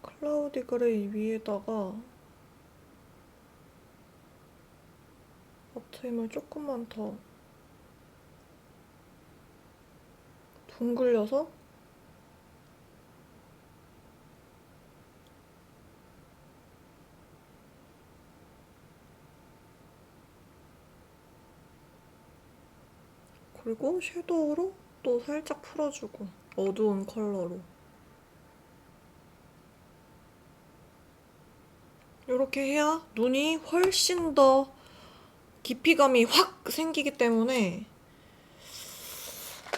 클라우디 그레이 위에다가 앞트임을 조금만 더 둥글려서 그리고 섀도우로 또 살짝 풀어주고 어두운 컬러로 이렇게 해야 눈이 훨씬 더 깊이감이 확 생기기 때문에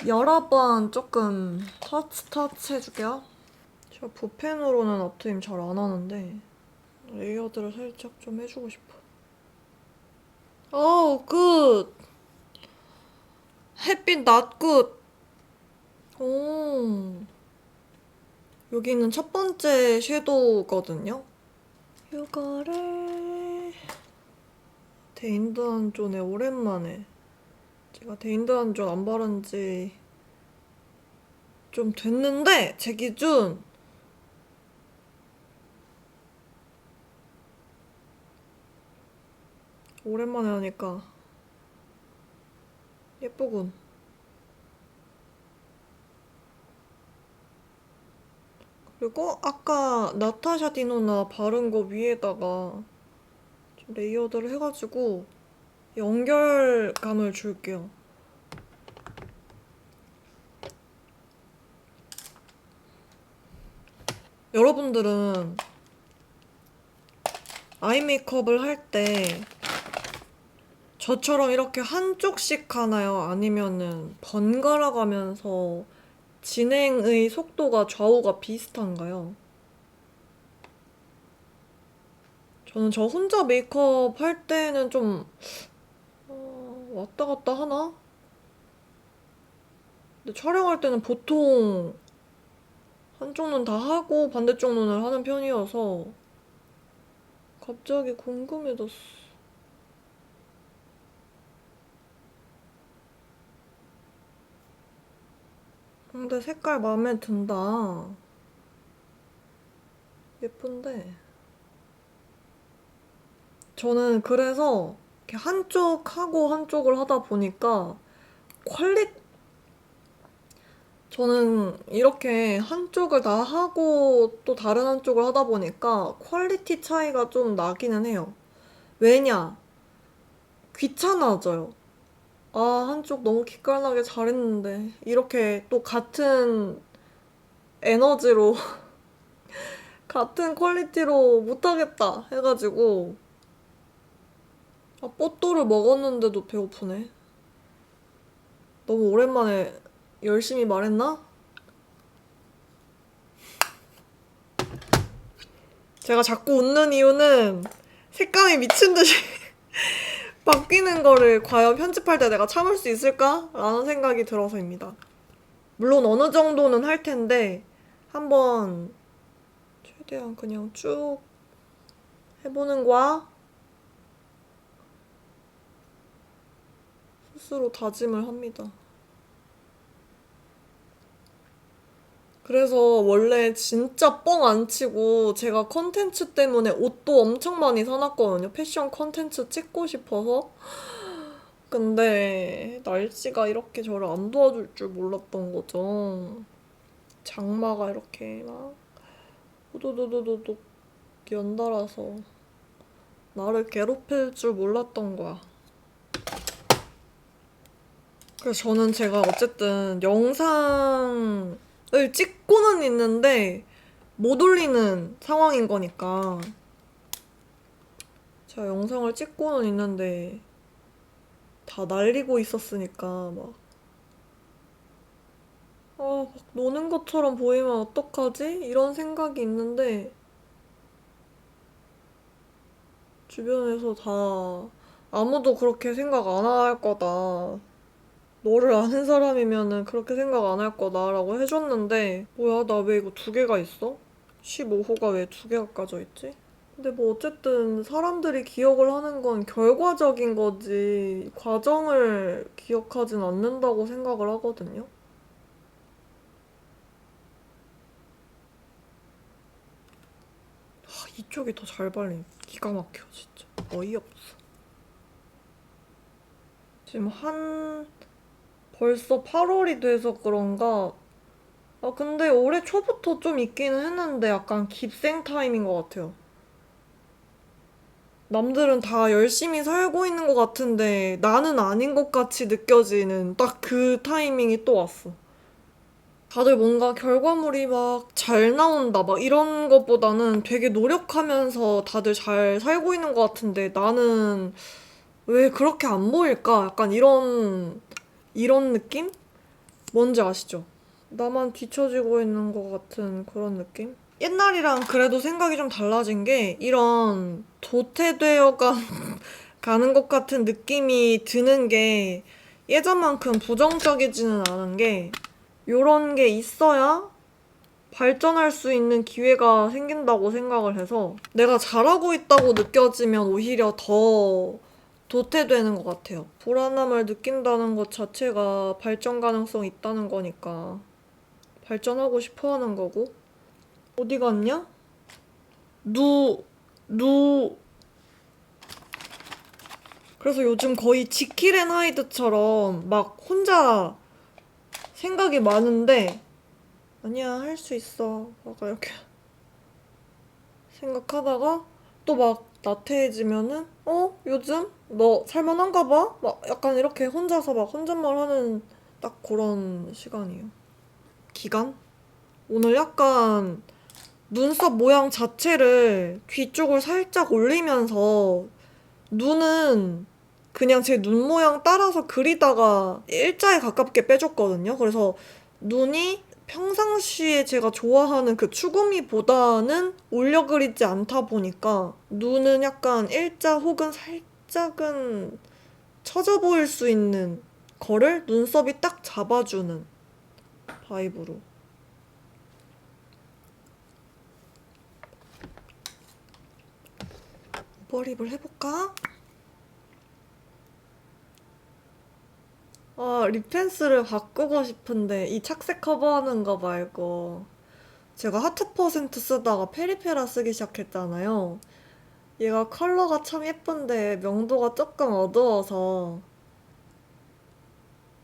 여러 번 조금 터치 해줄게요. 제가 붓펜으로는 앞트임 잘 안 하는데 레이어드를 살짝 좀 해주고 싶어. 어우 굿! 햇빛 낫 굿! 오, 여기는 첫 번째 섀도우거든요. 이거를 데인드한존에 오랜만에 제가 데인드한존 안 바른 지 좀 됐는데 제 기준 오랜만에 하니까 예쁘군. 그리고 아까 나타샤 디노나 바른 거 위에다가 좀 레이어드를 해가지고 연결감을 줄게요. 여러분들은 아이 메이크업을 할 때 저처럼 이렇게 한쪽씩 하나요? 아니면은 번갈아 가면서 진행의 속도가 좌우가 비슷한가요? 저는 저 혼자 메이크업 할 때는 좀 왔다 갔다 하나? 근데 촬영할 때는 보통 한쪽 눈 다 하고 반대쪽 눈을 하는 편이어서 갑자기 궁금해졌어. 근데 색깔 마음에 든다. 예쁜데. 저는 그래서 이렇게 한쪽 하고 한쪽을 하다 보니까 저는 이렇게 한쪽을 다 하고 또 다른 한쪽을 하다 보니까 퀄리티 차이가 좀 나기는 해요. 왜냐? 귀찮아져요. 아, 한쪽 너무 기깔나게 잘했는데. 이렇게 또 같은 에너지로, 같은 퀄리티로 못하겠다 해가지고. 아, 뽀또를 먹었는데도 배고프네. 너무 오랜만에 열심히 말했나? 제가 자꾸 웃는 이유는 색감이 미친 듯이 바뀌는 거를 과연 편집할 때 내가 참을 수 있을까? 라는 생각이 들어서입니다. 물론 어느 정도는 할 텐데 한번 최대한 그냥 쭉 해보는 거야. 스스로 다짐을 합니다. 그래서 원래 진짜 뻥 안 치고 제가 컨텐츠 때문에 옷도 엄청 많이 사놨거든요. 패션 컨텐츠 찍고 싶어서. 근데 날씨가 이렇게 저를 안 도와줄 줄 몰랐던 거죠. 장마가 이렇게 막 호도도도도독 연달아서 나를 괴롭힐 줄 몰랐던 거야. 그래서 저는 제가 어쨌든 영상을 찍고는 있는데 못 올리는 상황인 거니까 제가 영상을 찍고는 있는데 다 날리고 있었으니까 막 노는 것처럼 보이면 어떡하지? 이런 생각이 있는데 주변에서 다 아무도 그렇게 생각 안 할 거다. 너를 아는 사람이면은 그렇게 생각 안 할 거다라고 해줬는데 뭐야 나 왜 이거 두 개가 있어? 15호가 왜 두 개가 까져 있지? 근데 뭐 어쨌든 사람들이 기억을 하는 건 결과적인 거지 과정을 기억하진 않는다고 생각을 하거든요. 이쪽이 더 잘 발림. 기가 막혀 진짜. 어이없어. 지금 벌써 8월이 돼서 그런가. 근데 올해 초부터 좀 있기는 했는데 약간 깁생 타임인 것 같아요. 남들은 다 열심히 살고 있는 것 같은데 나는 아닌 것 같이 느껴지는 딱 그 타이밍이 또 왔어. 다들 뭔가 결과물이 막 잘 나온다 막 이런 것보다는 되게 노력하면서 다들 잘 살고 있는 것 같은데 나는 왜 그렇게 안 보일까? 약간 이런 느낌? 뭔지 아시죠? 나만 뒤처지고 있는 것 같은 그런 느낌? 옛날이랑 그래도 생각이 좀 달라진 게 이런 도태되어가 가는 것 같은 느낌이 드는 게 예전만큼 부정적이지는 않은 게 요런 게 있어야 발전할 수 있는 기회가 생긴다고 생각을 해서 내가 잘하고 있다고 느껴지면 오히려 더 도태되는 것 같아요. 불안함을 느낀다는 것 자체가 발전 가능성이 있다는 거니까 발전하고 싶어 하는 거고. 어디 갔냐? 누, 누. 그래서 요즘 거의 지킬 앤 하이드처럼 막 혼자 생각이 많은데 아니야, 할 수 있어. 막 이렇게 생각하다가 또 막 나태해지면은 요즘 너 살만한가 봐? 막 약간 이렇게 혼자서 막 혼잣말 하는 딱 그런 시간이에요. 기간? 오늘 약간 눈썹 모양 자체를 뒤쪽을 살짝 올리면서 눈은 그냥 제 눈 모양 따라서 그리다가 일자에 가깝게 빼줬거든요. 그래서 눈이 평상시에 제가 좋아하는 그 추구미보다는 올려 그리지 않다 보니까 눈은 약간 일자 혹은 살짝은 처져 보일 수 있는 거를 눈썹이 딱 잡아주는 바이브로. 오버립을 해볼까? 립 펜슬을 바꾸고 싶은데 이 착색 커버하는 거 말고 제가 하트 퍼센트 쓰다가 페리페라 쓰기 시작했잖아요. 얘가 컬러가 참 예쁜데 명도가 조금 어두워서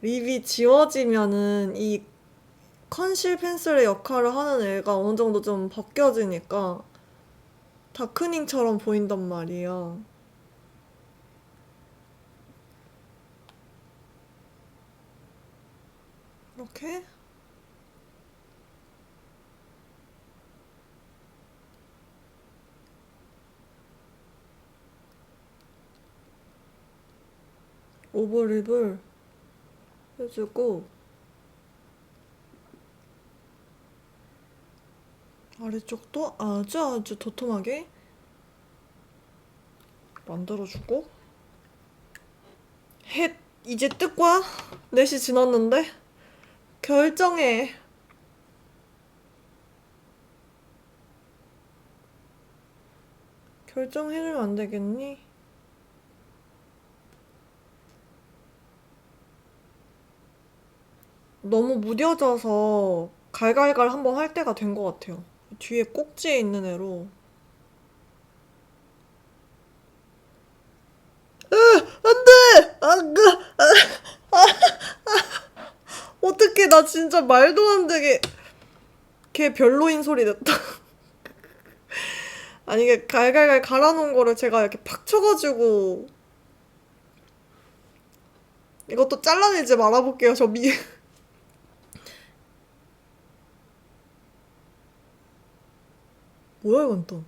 립이 지워지면은 이 컨실 펜슬의 역할을 하는 애가 어느 정도 좀 벗겨지니까 다크닝처럼 보인단 말이에요. 이렇게 오버립을 해주고 아래쪽도 아주 아주 도톰하게 만들어주고 헷! 이제 뜰 거야? 4시 지났는데? 결정해. 결정해주면 안 되겠니? 너무 무뎌져서 갈갈갈 한번 할 때가 된 것 같아요. 뒤에 꼭지에 있는 애로. 안 돼! 어떡해, 나 진짜 말도 안 되게 걔 별로인 소리 냈다. 아니, 이게 갈갈갈 갈아놓은 거를 제가 이렇게 팍 쳐가지고 이것도 잘라내지 말아볼게요, 저 미. 뭐야, 이건 또.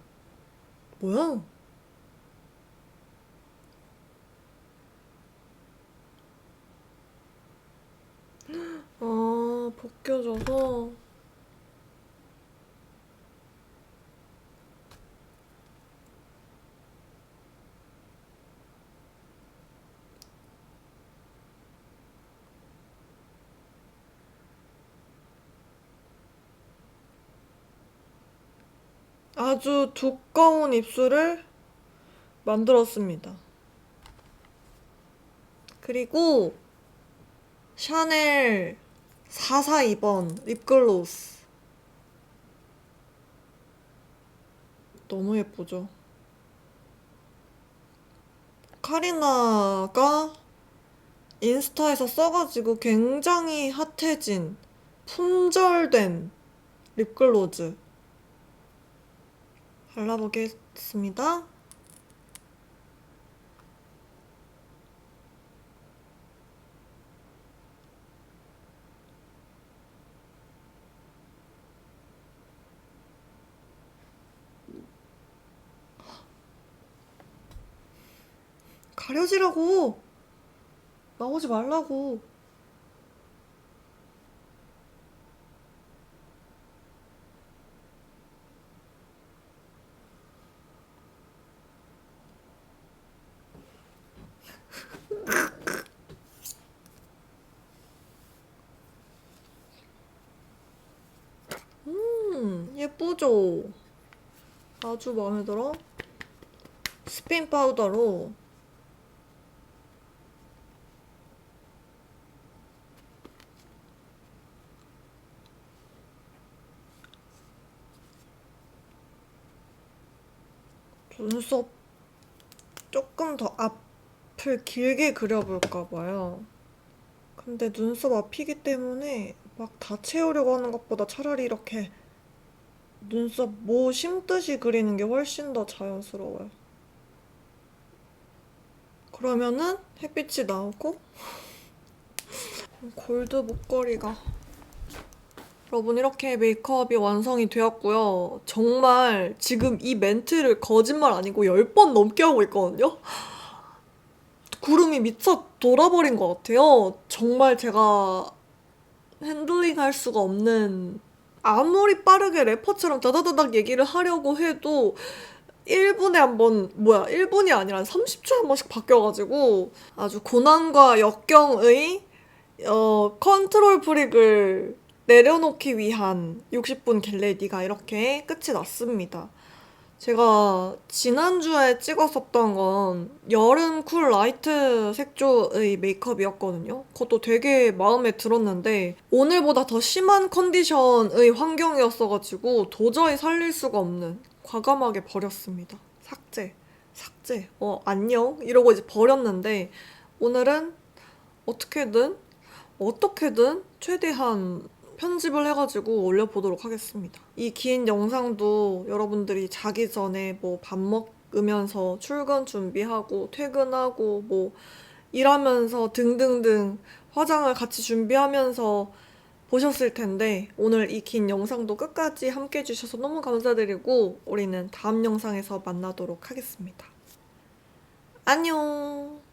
뭐야? 벗겨져서. 아주 두꺼운 입술을 만들었습니다. 그리고 샤넬 442번 립글로스. 너무 예쁘죠? 카리나가 인스타에서 써가지고 굉장히 핫해진 품절된 립글로즈 발라보겠습니다. 가려지라고! 나오지 말라고! 예쁘죠? 아주 마음에 들어. 스핀 파우더로 눈썹 조금 더 앞을 길게 그려볼까봐요. 근데 눈썹 앞이기 때문에 막 다 채우려고 하는 것보다 차라리 이렇게 눈썹 모 심듯이 그리는 게 훨씬 더 자연스러워요. 그러면은 햇빛이 나오고 골드 목걸이가. 여러분, 이렇게 메이크업이 완성이 되었고요. 정말 지금 이 멘트를 거짓말 아니고 10번 넘게 하고 있거든요. 구름이 미쳐 돌아버린 것 같아요. 정말 제가 핸들링 할 수가 없는, 아무리 빠르게 래퍼처럼 다다다닥 얘기를 하려고 해도 1분에 한 번, 1분이 아니라 30초에 한 번씩 바뀌어가지고 아주 고난과 역경의 컨트롤 프릭을 내려놓기 위한 60분 겟레디가 이렇게 끝이 났습니다. 제가 지난주에 찍었었던 건 여름 쿨 라이트 색조의 메이크업이었거든요. 그것도 되게 마음에 들었는데 오늘보다 더 심한 컨디션의 환경이었어가지고 도저히 살릴 수가 없는, 과감하게 버렸습니다. 삭제. 안녕 이러고 이제 버렸는데, 오늘은 어떻게든 최대한 편집을 해가지고 올려보도록 하겠습니다. 이 긴 영상도 여러분들이 자기 전에 뭐 밥 먹으면서 출근 준비하고 퇴근하고 뭐 일하면서 등등등 화장을 같이 준비하면서 보셨을 텐데, 오늘 이 긴 영상도 끝까지 함께 해주셔서 너무 감사드리고 우리는 다음 영상에서 만나도록 하겠습니다. 안녕!